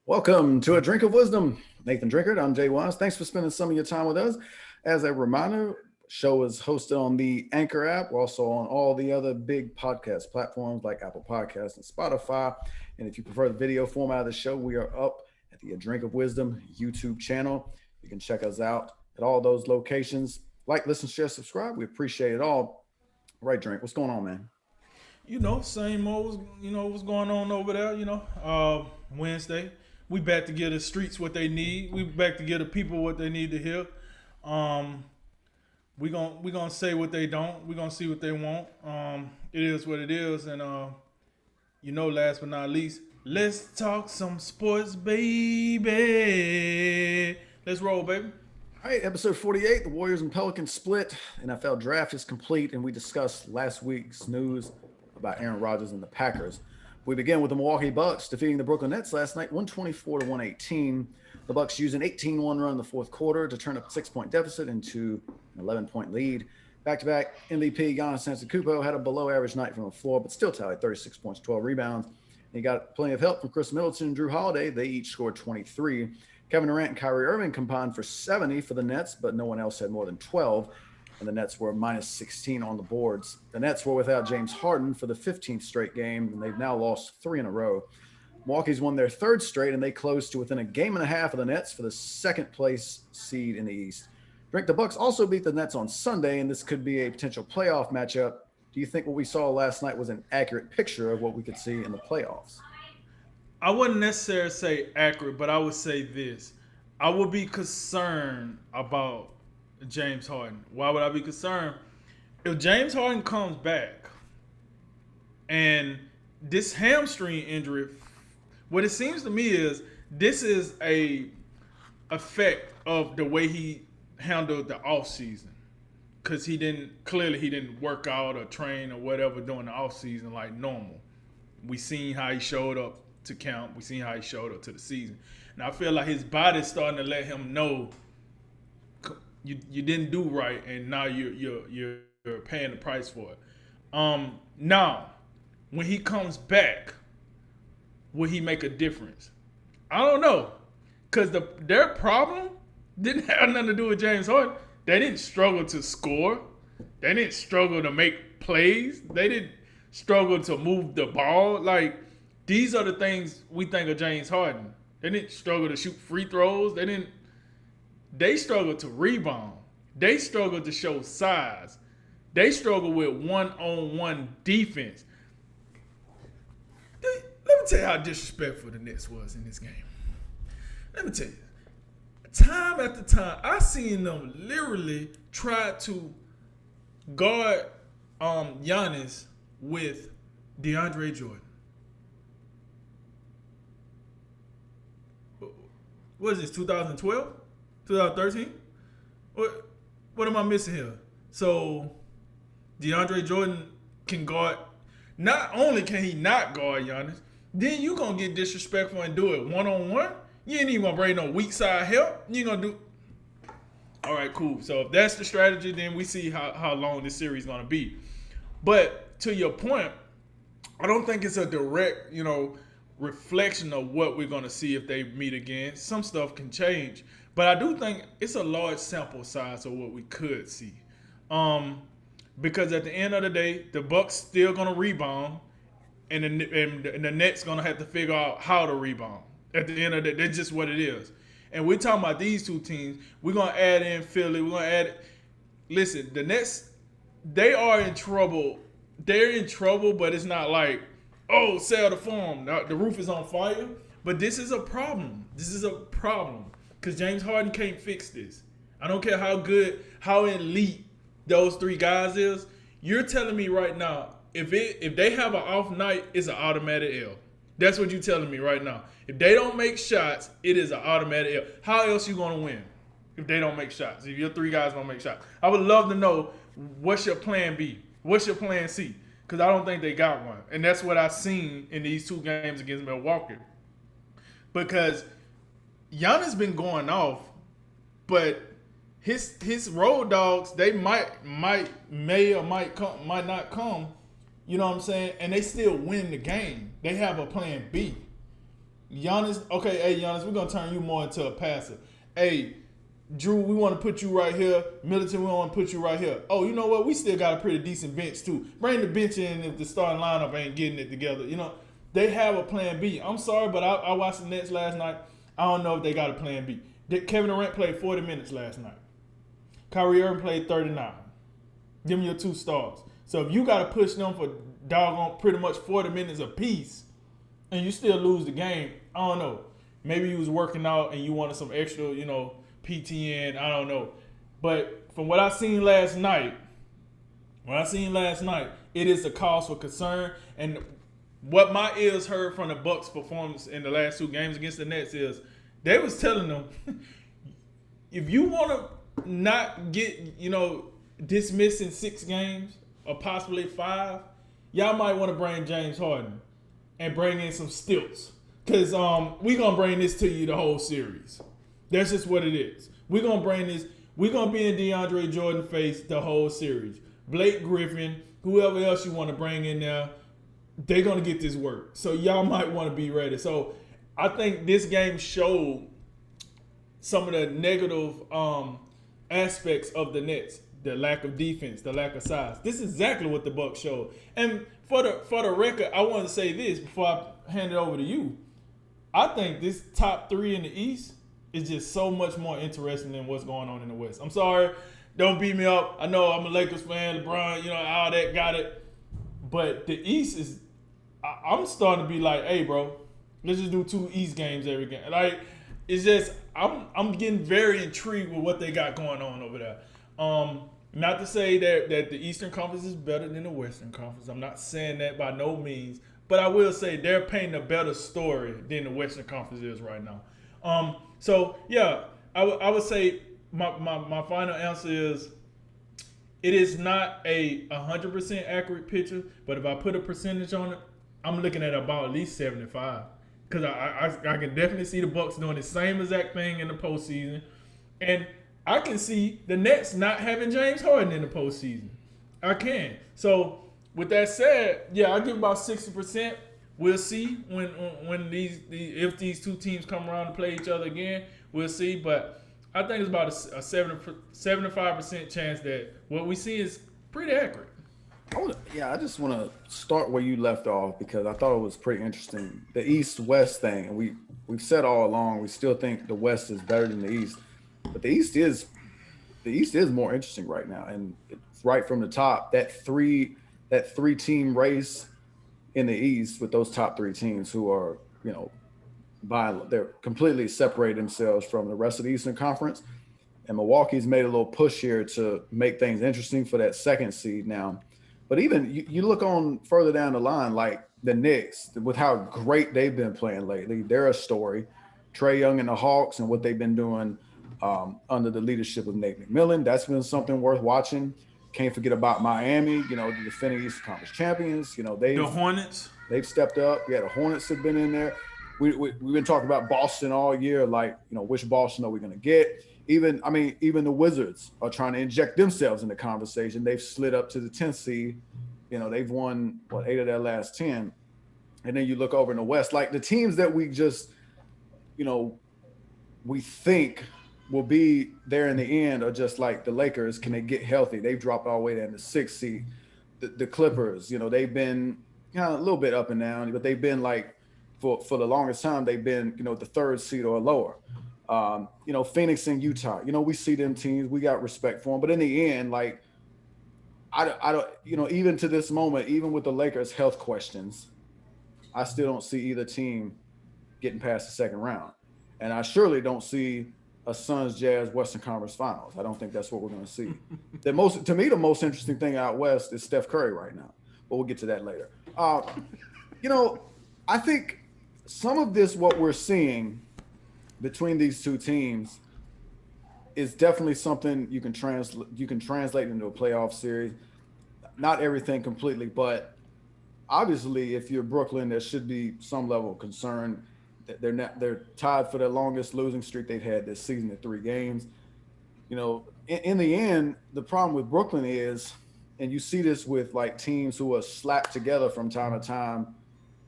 Welcome to A Drink of Wisdom. Nathan Drinkard, I'm Jay Wise. Thanks for spending some of your time with us. As a reminder, show is hosted on the Anchor app. We're also on all the other big podcast platforms like Apple Podcasts and Spotify. And if you prefer the video format of the show, we are up at the A Drink of Wisdom YouTube channel. You can check us out at all those locations. Like, listen, share, subscribe. We appreciate it all. Right, Drink, what's going on, man? Same old, what's going on over there, Wednesday. We back to give the streets what they need. We back to give the people what they need to hear. Um, we gonna say what they don't. We gonna see what they want. It is what it is, and last but not least, let's talk some sports, baby. Let's roll, baby. All right, episode 48, the Warriors and Pelicans split. NFL draft is complete, and we discussed last week's news about Aaron Rodgers and the Packers. We begin with the Milwaukee Bucks defeating the Brooklyn Nets last night, 124 to 118. The Bucks used an 18-1 run in the fourth quarter to turn a 6-point deficit into an 11-point lead. Back-to-back MVP Giannis Antetokounmpo had a below-average night from the floor, but still tallied 36 points, 12 rebounds. He got plenty of help from Chris Middleton and Drew Holiday. They each scored 23. Kevin Durant and Kyrie Irving combined for 70 for the Nets, but no one else had more than 12, and the Nets were minus 16 on the boards. The Nets were without James Harden for the 15th straight game, and they've now lost 3 in a row. Milwaukee's won their 3rd straight, and they closed to within a game and a half of the Nets for the 2nd place seed in the East. Drink, the Bucks also beat the Nets on Sunday, and this could be a potential playoff matchup. Do you think what we saw last night was an accurate picture of what we could see in the playoffs? I wouldn't necessarily say accurate, but I would say this. I would be concerned about James Harden. Why would I be concerned? If James Harden comes back and this hamstring injury, what it seems to me is this is a effect of the way he handled the offseason. Because he didn't work out or train or whatever during the offseason like normal. We seen how he showed up to camp. We seen how he showed up to the season. And I feel like his body's starting to let him know you didn't do right, and now you're paying the price for it. Now, when he comes back, will he make a difference? I don't know, because their problem didn't have nothing to do with James Harden. They didn't struggle to score. They didn't struggle to make plays. They didn't struggle to move the ball. Like, these are the things we think of James Harden. They didn't struggle to shoot free throws. They struggled to rebound. They struggled to show size. They struggled with one-on-one defense. Let me tell you how disrespectful the Nets was in this game. Let me tell you. Time after time, I seen them literally try to guard Giannis with DeAndre Jordan. What is this, 2012? 2013? What am I missing here? So DeAndre Jordan can guard. Not only can he not guard Giannis, then you gonna get disrespectful and do it one-on-one. You ain't even gonna bring no weak side help. You gonna do. All right, cool. So if that's the strategy, then we see how long this series is gonna be. But to your point, I don't think it's a direct, reflection of what we're gonna see if they meet again. Some stuff can change, but I do think it's a large sample size of what we could see. Because at the end of the day, the Bucks still gonna rebound, and the Nets gonna have to figure out how to rebound. At the end of the day, that's just what it is. And we're talking about these two teams. We're gonna add in Philly. We're gonna add. Listen, the Nets, they are in trouble. They're in trouble, but it's not like, oh, sell the farm. The roof is on fire. But this is a problem. This is a problem because James Harden can't fix this. I don't care how good, how elite those 3 guys is. You're telling me right now, if they have an off night, it's an automatic L. That's what you're telling me right now. If they don't make shots, it is an automatic L. How else you gonna win if they don't make shots? If your 3 guys don't make shots, I would love to know what's your plan B, what's your plan C, because I don't think they got one, and that's what I've seen in these 2 games against Milwaukee. Because Giannis been going off, but his road dogs, they may or might not come. You know what I'm saying? And they still win the game. They have a plan B. Giannis, okay, hey Giannis, we're gonna turn you more into a passer. Hey, Drew, we want to put you right here. Middleton, we want to put you right here. Oh, you know what? We still got a pretty decent bench too. Bring the bench in if the starting lineup ain't getting it together. You know, they have a plan B. I'm sorry, but I watched the Nets last night. I don't know if they got a plan B. Kevin Durant played 40 minutes last night. Kyrie Irving played 39. Give me your two stars. So if you got to push them for doggone pretty much 40 minutes apiece, and you still lose the game, I don't know. Maybe you was working out and you wanted some extra, PTN. I don't know. But from what I seen last night, it is a cause for concern. And what my ears heard from the Bucks' performance in the last two games against the Nets is they was telling them, if you want to not get, dismissed in 6 games or possibly 5, y'all might want to bring James Harden and bring in some stilts. Because we're going to bring this to you the whole series. That's just what it is. We're going to bring this. We're going to be in DeAndre Jordan's face the whole series. Blake Griffin, whoever else you want to bring in there, they're going to get this work. So y'all might want to be ready. So I think this game showed some of the negative aspects of the Nets. The lack of defense, the lack of size. This is exactly what the Bucks showed. And for the record, I want to say this before I hand it over to you. I think this top 3 in the East is just so much more interesting than what's going on in the West. I'm sorry, don't beat me up. I know I'm a Lakers fan, LeBron, all that, got it. But the East is, I'm starting to be like, hey, bro, let's just do 2 East games every game. Like, it's just, I'm getting very intrigued with what they got going on over there. Not to say that the Eastern Conference is better than the Western Conference. I'm not saying that by no means. But I will say they're painting a better story than the Western Conference is right now. So, yeah, I would say my final answer is it is not a 100% accurate picture. But if I put a percentage on it, I'm looking at about at least 75. Because I can definitely see the Bucks doing the same exact thing in the postseason. And I can see the Nets not having James Harden in the postseason. I can. So with that said, yeah, I give about 60%. We'll see when if these two teams come around to play each other again. We'll see. But I think it's about a 75% chance that what we see is pretty accurate. I just want to start where you left off because I thought it was pretty interesting. The East-West thing, and we've said all along, we still think the West is better than the East. But the East is more interesting right now, and it's right from the top. That three team race in the East with those top 3 teams who are they're completely separated themselves from the rest of the Eastern Conference. And Milwaukee's made a little push here to make things interesting for that 2nd seed now. But even you look on further down the line, like the Knicks, with how great they've been playing lately, they're a story. Trae Young and the Hawks and what they've been doing. Under the leadership of Nate McMillan. That's been something worth watching. Can't forget about Miami, the defending Eastern Conference champions. The Hornets. They've stepped up. Yeah, the Hornets have been in there. We've been talking about Boston all year, like, which Boston are we going to get? Even the Wizards are trying to inject themselves in the conversation. They've slid up to the 10th seed. They've won, 8 of their last 10. And then you look over in the West, like the teams that we just, we think – will be there in the end, or just like the Lakers, can they get healthy? They've dropped all the way down to 6th seed. The Clippers, they've been a little bit up and down, but they've been like for the longest time they've been the 3rd seed or lower. Phoenix and Utah, we see them teams, we got respect for them, but in the end, like I don't even to this moment, even with the Lakers health questions, I still don't see either team getting past the 2nd round, and I surely don't see a Suns Jazz Western Conference Finals. I don't think that's what we're going to see. The most interesting thing out West is Steph Curry right now, but we'll get to that later. I think some of this, what we're seeing between these two teams, is definitely something you can translate into a playoff series. Not everything completely, but obviously, if you're Brooklyn, there should be some level of concern. They're tied for the longest losing streak they've had this season at 3 games. In the end, the problem with Brooklyn is, and you see this with like teams who are slapped together from time to time,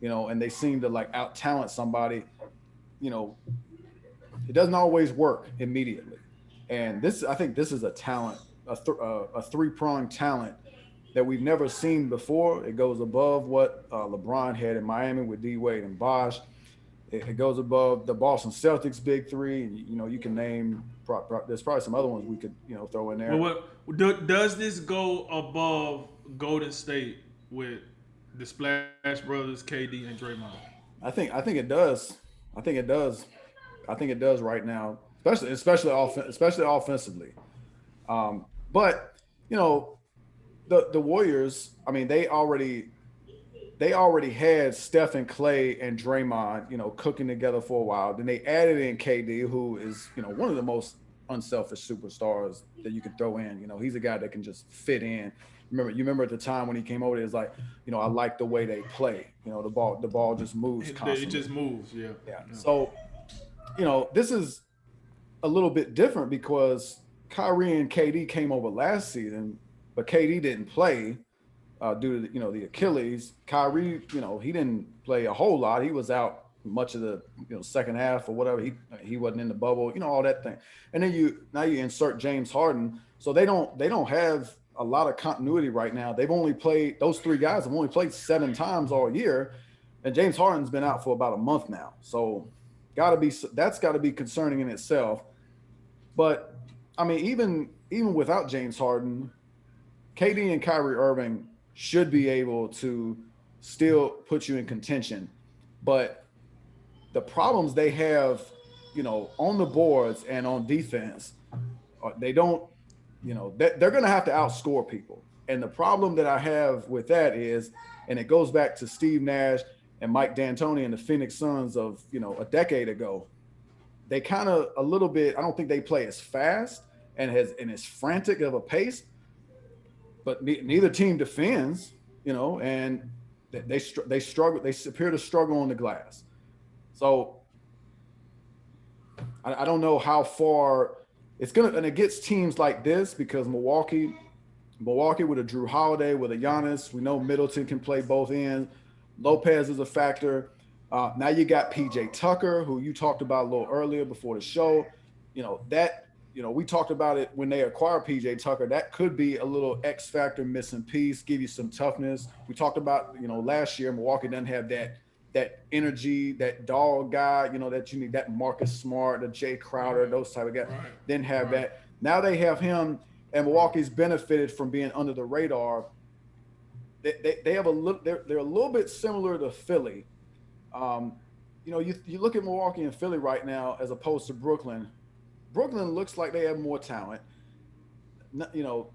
and they seem to like out talent somebody. you know, it doesn't always work immediately. And I think this is a talent, a three-pronged talent that we've never seen before. It goes above what LeBron had in Miami with D Wade and Bosh. It goes above the Boston Celtics big three. And, you know, you can name. There's probably some other ones we could, you know, throw in there. Well, does this go above Golden State with the Splash Brothers, KD and Draymond? I think it does. I think it does. I think it does right now, especially offensively. But you know, the Warriors. I mean, they already had Steph and Clay and Draymond, you know, cooking together for a while. Then they added in KD, who is, you know, one of the most unselfish superstars that you can throw in. You know, he's a guy that can just fit in. You remember at the time when he came over, it was like, you know, I like the way they play. You know, the ball just moves constantly. It just moves, yeah. So, you know, this is a little bit different because Kyrie and KD came over last season, but KD didn't play due to, you know, the Achilles. Kyrie, you know, he didn't play a whole lot. He was out much of the, you know, second half or whatever. He wasn't in the bubble, you know, all that thing. And then now you insert James Harden. So they don't have a lot of continuity right now. Those three guys have only played 7 times all year, and James Harden's been out for about a month now. So that's got to be concerning in itself. But I mean, even without James Harden, KD and Kyrie Irving should be able to still put you in contention. But the problems they have, you know, on the boards and on defense, they don't, you know, they're going to have to outscore people. And the problem that I have with that is, and it goes back to Steve Nash and Mike D'Antoni and the Phoenix Suns of, you know, a decade ago. They kind of a little bit, I don't think they play as fast and as frantic of a pace, but neither team defends, you know, and they struggle. They appear to struggle on the glass. So I don't know how far it's gonna, and it gets teams like this because Milwaukee with a Drew Holiday, with a Giannis, we know Middleton can play both ends. Lopez is a factor. Now you got PJ Tucker, who you talked about a little earlier before the show. You know, we talked about it when they acquired PJ Tucker. That could be a little X factor missing piece, give you some toughness. We talked about, you know, last year Milwaukee doesn't have that energy, that dog guy, you know, that you need, that Marcus Smart, the Jay Crowder, those type of guys. Right. Didn't have that. Now they have him, and Milwaukee's benefited from being under the radar. They have they're a little bit similar to Philly. You know, you look at Milwaukee and Philly right now as opposed to Brooklyn. Brooklyn looks like they have more talent. You know,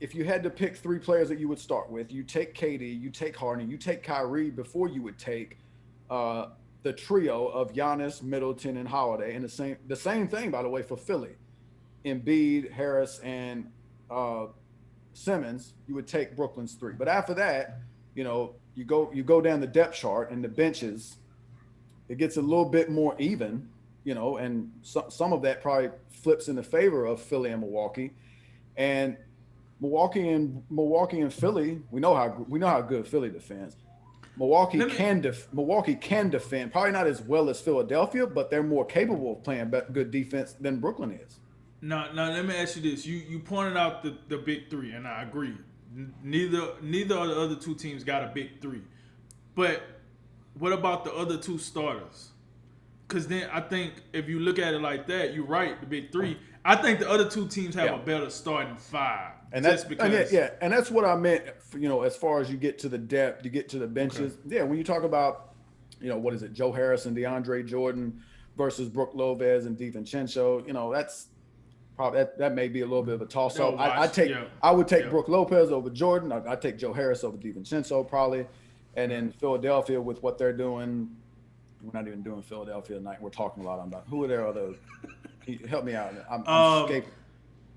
if you had to pick 3 players that you would start with, you take KD, you take Harden, you take Kyrie before you would take the trio of Giannis, Middleton, and Holiday. And the same thing, by the way, for Philly. Embiid, Harris, and Simmons, you would take Brooklyn's 3. But after that, you know, you go down the depth chart and the benches, it gets a little bit more even, you know, and some of that probably flips in the favor of Philly and Milwaukee. And Milwaukee and Philly, we know how good Philly defends. Milwaukee can defend, probably not as well as Philadelphia, but they're more capable of playing good defense than Brooklyn is. Now let me ask you this: you pointed out the big 3, and I agree. Neither of the other 2 teams got a big 3, but what about the other 2 starters? Because then I think if you look at it like that, you're right. The big 3. I think the other 2 teams have a better starting 5. And that's because and that's what I meant. You know, as far as you get to the depth, you get to the benches. Okay. Yeah, when you talk about, you know, what is it, Joe Harris and DeAndre Jordan versus Brook Lopez and DiVincenzo. You know, that's probably that may be a little bit of a toss up. I would take Brook Lopez over Jordan. I'd take Joe Harris over DiVincenzo probably, and then Philadelphia with what they're doing. We're not even doing Philadelphia tonight. We're talking a lot about who are their other. Help me out. I'm escaping.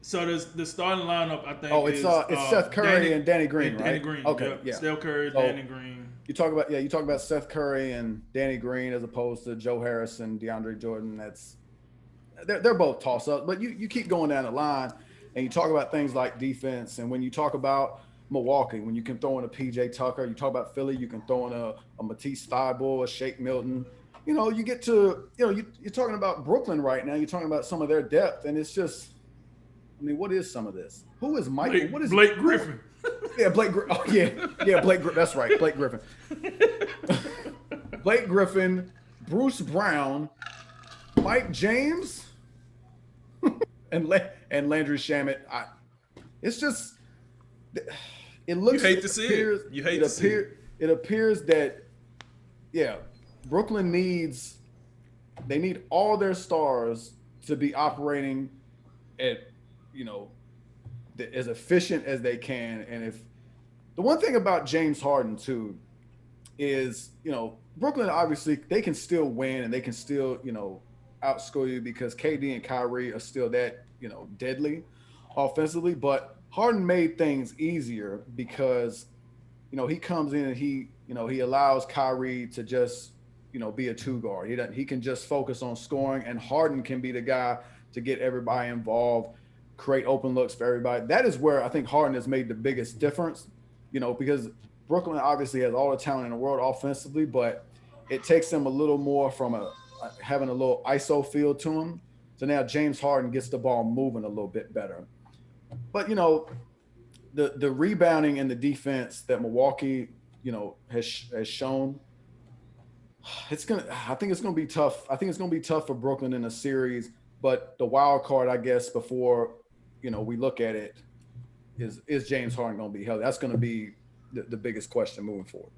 So the starting lineup, I think. Oh, it's Seth Curry and Danny Green, right? Danny Green. Okay, yep. yeah. Steph Curry, Danny Green. You talk about Seth Curry and Danny Green as opposed to Joe Harris and DeAndre Jordan. They're both toss up, but you keep going down the line, and you talk about things like defense, and when you talk about Milwaukee, when you can throw in a PJ Tucker, you talk about Philly, you can throw in a Matisse Thybulle, a Shake Milton. you get to, you're talking about Brooklyn right now. You're talking about some of their depth, and it's just, I mean, what is some of this? Who is Michael? What is Blake Griffin? Yeah, Oh, yeah, Blake. That's right, Blake Griffin. Blake Griffin, Bruce Brown, Mike James, and Landry Shamet. It's just, it looks. You hate to see it. You hate to see it. It appears that, yeah, Brooklyn they need all their stars to be operating at, as efficient as they can. And if the one thing about James Harden too is, Brooklyn, obviously they can still win and they can still, outscore you because KD and Kyrie are still that, deadly offensively. But Harden made things easier because, he comes in and he allows Kyrie to just, be a two guard. He can just focus on scoring, and Harden can be the guy to get everybody involved, create open looks for everybody. That is where I think Harden has made the biggest difference, because Brooklyn obviously has all the talent in the world offensively, but it takes them a little more from having a little ISO feel to him. So now James Harden gets the ball moving a little bit better. But, the rebounding and the defense that Milwaukee, has shown, I think it's gonna be tough. I think it's gonna be tough for Brooklyn in a series. But the wild card, I guess, before we look at it, is James Harden gonna be healthy? That's gonna be the biggest question moving forward.